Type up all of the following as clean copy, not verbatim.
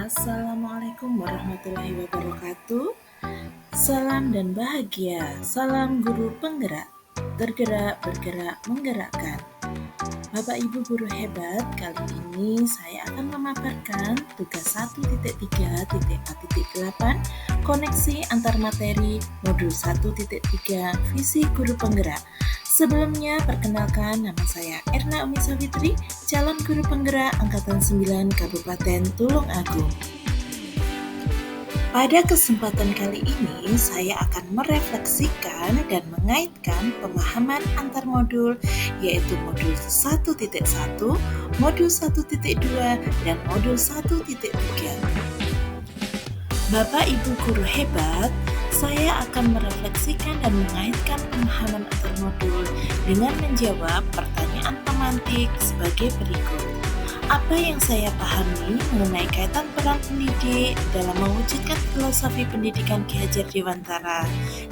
Assalamualaikum warahmatullahi wabarakatuh. Salam dan bahagia. Salam guru penggerak. Tergerak, bergerak, menggerakkan. Bapak Ibu guru hebat, kali ini saya akan memaparkan tugas 1.3.4.8 koneksi antar materi modul 1.3 visi guru penggerak. Sebelumnya, perkenalkan, nama saya Erna Umi Savitri, calon guru penggerak Angkatan 9 Kabupaten Tulung Agung. Pada kesempatan kali ini, saya akan merefleksikan dan mengaitkan pemahaman antar modul, yaitu modul 1.1, modul 1.2, dan modul 1.3. Bapak Ibu guru hebat, saya akan merefleksikan dan mengaitkan pemahaman antar modul dengan menjawab pertanyaan pemantik sebagai berikut. Apa yang saya pahami mengenai kaitan peran pendidik dalam mewujudkan filosofi pendidikan Ki Hajar Dewantara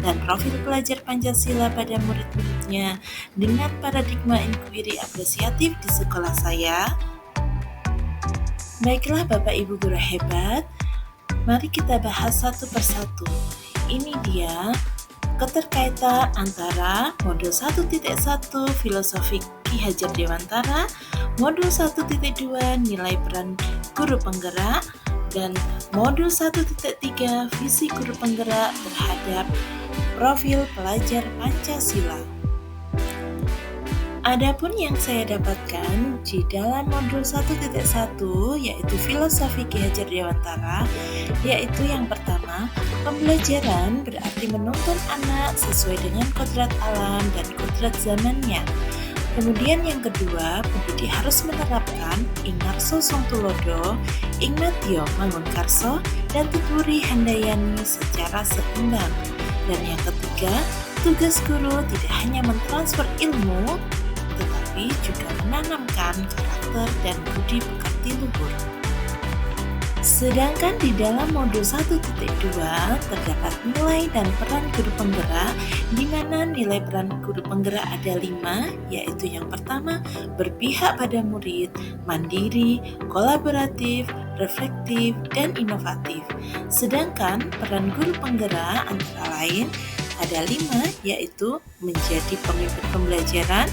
dan profil pelajar Pancasila pada murid-muridnya dengan paradigma inquiry apresiatif di sekolah saya? Baiklah Bapak Ibu guru hebat, mari kita bahas satu persatu. Ini dia keterkaitan antara modul 1.1 filosofi Ki Hajar Dewantara, modul 1.2 nilai peran guru penggerak, dan modul 1.3 visi guru penggerak terhadap profil pelajar Pancasila. Adapun yang saya dapatkan di dalam modul 1.1 yaitu filosofi Ki Hajar Dewantara, yaitu yang pertama, pembelajaran berarti menuntun anak sesuai dengan kodrat alam dan kodrat zamannya. Kemudian yang kedua, pendidik harus menerapkan Ingarso Songtulodo, Ingmatio Mangunkarso, dan Tuturi Handayani secara seimbang. Dan yang ketiga, tugas guru tidak hanya mentransfer ilmu, tetapi juga menanamkan karakter dan budi pekerti luhur. Sedangkan di dalam modul 1.2 terdapat nilai dan peran guru penggerak, di mana nilai peran guru penggerak ada 5, yaitu yang pertama, berpihak pada murid, mandiri, kolaboratif, reflektif, dan inovatif. Sedangkan peran guru penggerak antara lain ada 5, yaitu menjadi pemimpin pembelajaran,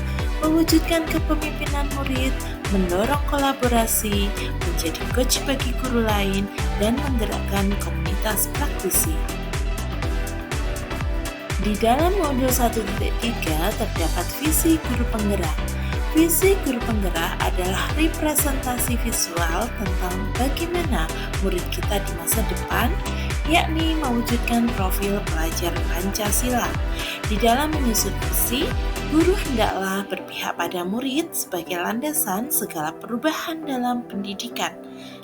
mewujudkan kepemimpinan murid, mendorong kolaborasi, menjadi coach bagi guru lain, dan menggerakkan komunitas praktisi. Di dalam modul 1.3 terdapat visi guru penggerak. Visi guru penggerak adalah representasi visual tentang bagaimana murid kita di masa depan, yakni mewujudkan profil pelajar Pancasila. Di dalam menyusun visi, guru hendaklah berpihak pada murid sebagai landasan segala perubahan dalam pendidikan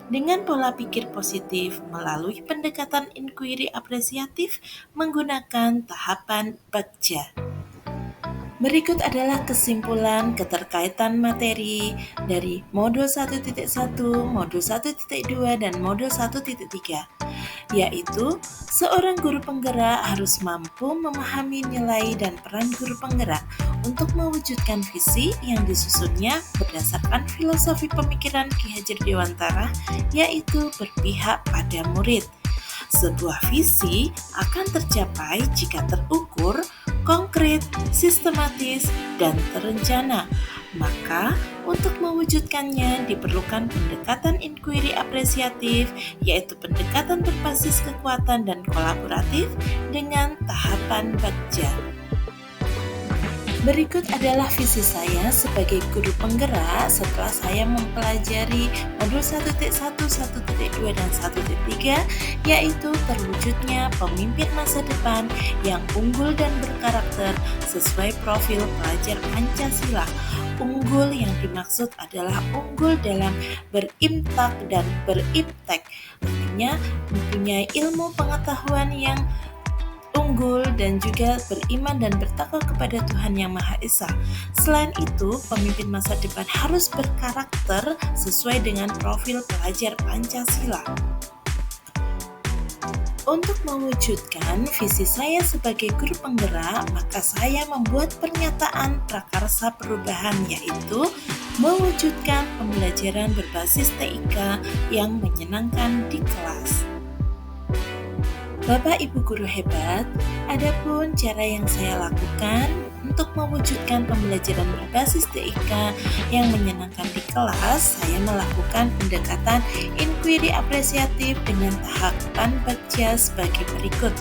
dengan pola pikir positif melalui pendekatan inquiry apresiatif menggunakan tahapan Bagja. Berikut adalah kesimpulan keterkaitan materi dari modul 1.1, modul 1.2, dan modul 1.3, yaitu seorang guru penggerak harus mampu memahami nilai dan peran guru penggerak untuk mewujudkan visi yang disusunnya berdasarkan filosofi pemikiran Ki Hajar Dewantara, yaitu berpihak pada murid. Sebuah visi akan tercapai jika terukur, konkret, sistematis, dan terencana. Maka, untuk mewujudkannya diperlukan pendekatan inquiry apresiatif, yaitu pendekatan berbasis kekuatan dan kolaboratif dengan tahapan Bagja. Berikut adalah visi saya sebagai guru penggerak setelah saya mempelajari modul 1.1, 1.2, dan 1.3, yaitu terwujudnya pemimpin masa depan yang unggul dan berkarakter sesuai profil pelajar Pancasila. Unggul yang dimaksud adalah unggul dalam berimtak dan beriptek, artinya mempunyai ilmu pengetahuan yang unggul dan juga beriman dan bertakwa kepada Tuhan Yang Maha Esa. Selain itu, pemimpin masa depan harus berkarakter sesuai dengan profil pelajar Pancasila. Untuk mewujudkan visi saya sebagai guru penggerak, maka saya membuat pernyataan prakarsa perubahan, yaitu mewujudkan pembelajaran berbasis TIK yang menyenangkan di kelas. Bapak Ibu guru hebat, adapun cara yang saya lakukan untuk mewujudkan pembelajaran berbasis TIK yang menyenangkan di kelas, saya melakukan pendekatan inquiry apresiatif dengan tahapan baca sebagai berikut,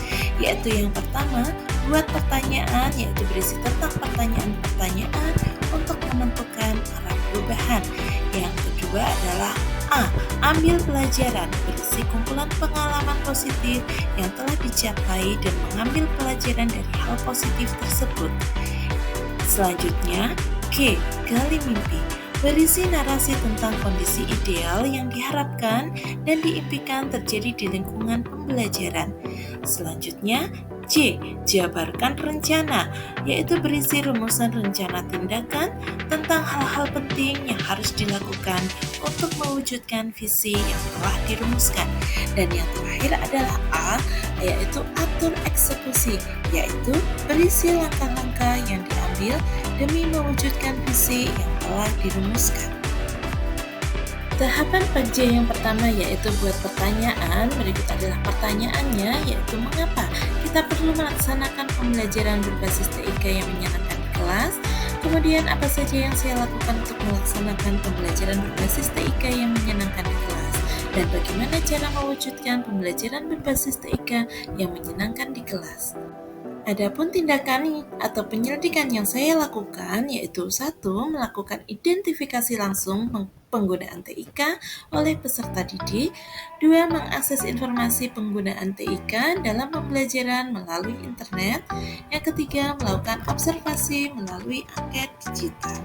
yaitu yang pertama, buat pertanyaan, yaitu berisi tentang pertanyaan-pertanyaan untuk menentukan arah perubahan. Yang kedua adalah A. Ambil pelajaran, berisi kumpulan pengalaman positif yang telah dicapai dan mengambil pelajaran dari hal positif tersebut. Selanjutnya, G. Gali mimpi, berisi narasi tentang kondisi ideal yang diharapkan dan diimpikan terjadi di lingkungan pembelajaran. Selanjutnya, C. Jabarkan rencana, yaitu berisi rumusan rencana tindakan tentang hal-hal penting yang harus dilakukan untuk mewujudkan visi yang telah dirumuskan. Dan yang terakhir adalah A, yaitu atur eksekusi, yaitu berisi langkah-langkah yang diambil demi mewujudkan visi yang telah dirumuskan. Tahapan baca yang pertama yaitu buat pertanyaan. Berikut adalah pertanyaannya, yaitu mengapa kita perlu melaksanakan pembelajaran berbasis TIK yang menyenangkan di kelas. Kemudian apa saja yang saya lakukan untuk melaksanakan pembelajaran berbasis TIK yang menyenangkan di kelas, dan bagaimana cara mewujudkan pembelajaran berbasis TIK yang menyenangkan di kelas. Adapun tindakan atau penyelidikan yang saya lakukan yaitu 1. Melakukan identifikasi langsung penggunaan TIK oleh peserta didik. 2. Mengakses informasi penggunaan TIK dalam pembelajaran melalui internet. Yang ketiga, melakukan observasi melalui angket digital.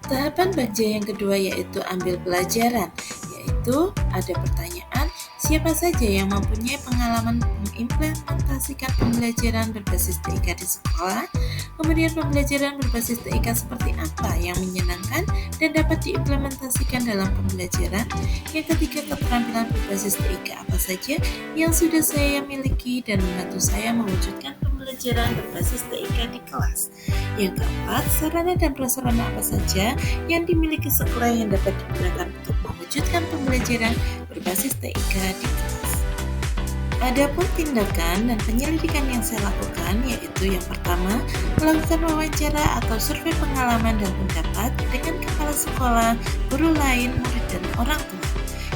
Tahapan baca yang kedua yaitu ambil pelajaran, yaitu ada pertanyaan, siapa saja yang mempunyai pengalaman mengimplementasikan pembelajaran berbasis TIK di sekolah? Kemudian pembelajaran berbasis TIK seperti apa yang menyenangkan dan dapat diimplementasikan dalam pembelajaran? Yang ketiga, keterampilan berbasis TIK apa saja yang sudah saya miliki dan membantu saya mewujudkan pembelajaran berbasis TIK di kelas. Yang keempat, sarana dan prasarana apa saja yang dimiliki sekolah yang dapat digunakan untuk mewujudkan pembelajaran berbasis TIK di kelas. Adapun tindakan dan penyelidikan yang saya lakukan yaitu yang pertama, melakukan wawancara atau survei pengalaman dan pendapat dengan kepala sekolah, guru lain, murid, dan orang tua.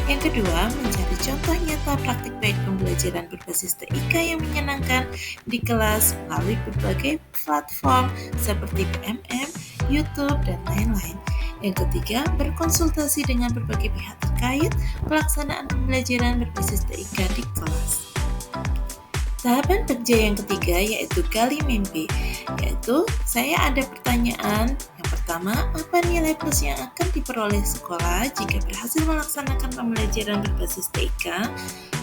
Yang kedua, mencari contoh nyata praktik baik pembelajaran berbasis TIK yang menyenangkan di kelas melalui berbagai platform seperti PMM, YouTube, dan lain-lain. Yang ketiga, berkonsultasi dengan berbagai pihak terkait pelaksanaan pembelajaran berbasis TIK di kelas. Tahapan kerja yang ketiga yaitu gali mimpi, yaitu saya ada pertanyaan. Yang pertama, apa nilai plus yang akan diperoleh sekolah jika berhasil melaksanakan pembelajaran berbasis TIK?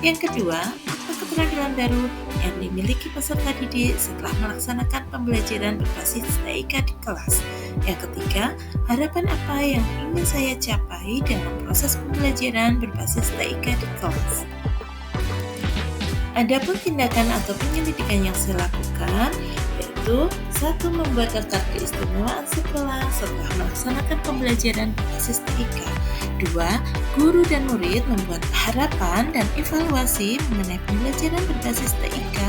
Yang kedua, apa keterampilan baru yang dimiliki peserta didik setelah melaksanakan pembelajaran berbasis TIK di kelas? Yang ketiga, harapan apa yang ingin saya capai dalam proses pembelajaran berbasis TIK di kelas? Adapun tindakan atau penyelidikan yang saya lakukan yaitu 1. Membuat daftar keistimewaan sekolah setelah melaksanakan pembelajaran berbasis TIK. 2. Guru dan murid membuat harapan dan evaluasi mengenai pembelajaran berbasis TIK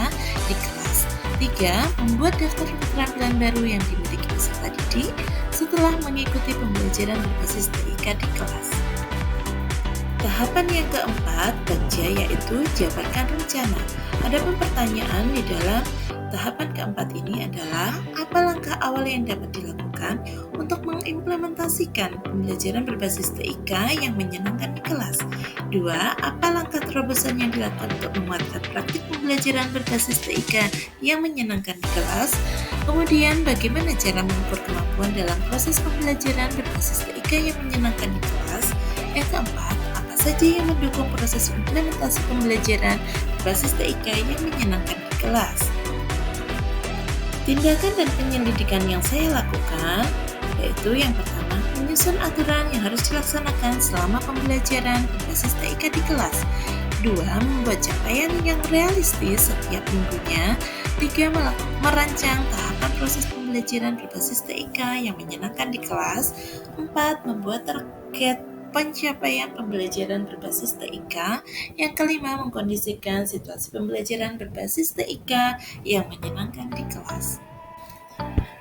di kelas. 3. Membuat daftar keterampilan baru yang dimiliki peserta didik setelah mengikuti pembelajaran berbasis TIK di kelas. Tahapan yang keempat, baca, yaitu jabarkan rencana. Adapun pertanyaan di dalam tahapan keempat ini adalah apa langkah awal yang dapat dilakukan untuk mengimplementasikan pembelajaran berbasis TIK yang menyenangkan di kelas. 2. Apa langkah terobosan yang dilakukan untuk menguatkan praktik pembelajaran berbasis TIK yang menyenangkan di kelas. Kemudian bagaimana cara mengukur kemampuan dalam proses pembelajaran berbasis TIK yang menyenangkan di kelas. Yang keempat, saja yang mendukung proses implementasi pembelajaran berbasis TIK yang menyenangkan di kelas. Tindakan dan penyelidikan yang saya lakukan yaitu yang pertama, menyusun aturan yang harus dilaksanakan selama pembelajaran berbasis TIK di kelas. 2. Membuat capaian yang realistis setiap minggunya. 3. Merancang tahapan proses pembelajaran pembelajaran berbasis TIK yang menyenangkan di kelas. 4. Membuat target pencapaian pembelajaran berbasis TIK. Yang kelima, mengkondisikan situasi pembelajaran berbasis TIK yang menyenangkan di kelas.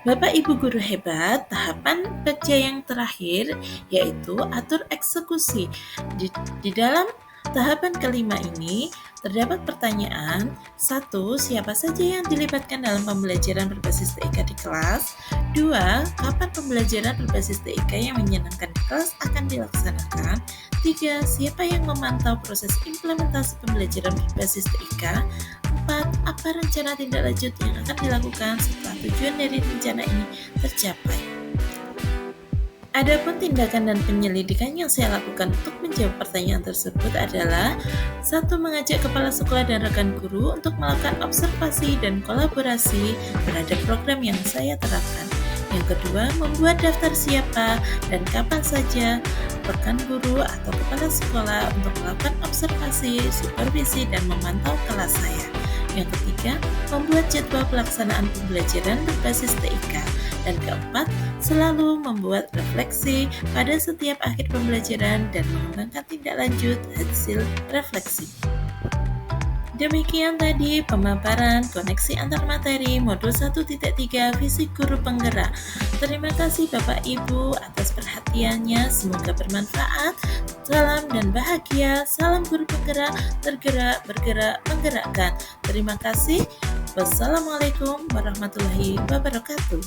Bapak Ibu guru hebat, tahapan kerja yang terakhir yaitu atur eksekusi. Di dalam tahapan kelima ini terdapat pertanyaan: 1. Siapa saja yang dilibatkan dalam pembelajaran berbasis TIK di kelas? 2. Kapan pembelajaran berbasis TIK yang menyenangkan di kelas akan dilaksanakan? 3. Siapa yang memantau proses implementasi pembelajaran berbasis TIK? 4. Apa rencana tindak lanjut yang akan dilakukan setelah tujuan dari rencana ini tercapai? Adapun tindakan dan penyelidikan yang saya lakukan untuk menjawab pertanyaan tersebut adalah: 1. Mengajak kepala sekolah dan rekan guru untuk melakukan observasi dan kolaborasi terhadap program yang saya terapkan. Yang kedua, membuat daftar siapa dan kapan saja rekan guru atau kepala sekolah untuk melakukan observasi, supervisi, dan memantau kelas saya. Yang ketiga, membuat jadwal pelaksanaan pembelajaran berbasis TIK. Dan keempat, selalu membuat refleksi pada setiap akhir pembelajaran dan mengembangkan tindak lanjut hasil refleksi. Demikian tadi pemaparan koneksi antar materi modul 1.3 Visi Guru Penggerak. Terima kasih Bapak Ibu atas perhatiannya, semoga bermanfaat. Salam dan bahagia, salam guru penggerak, tergerak, bergerak, menggerakkan. Terima kasih. Wassalamualaikum warahmatullahi wabarakatuh.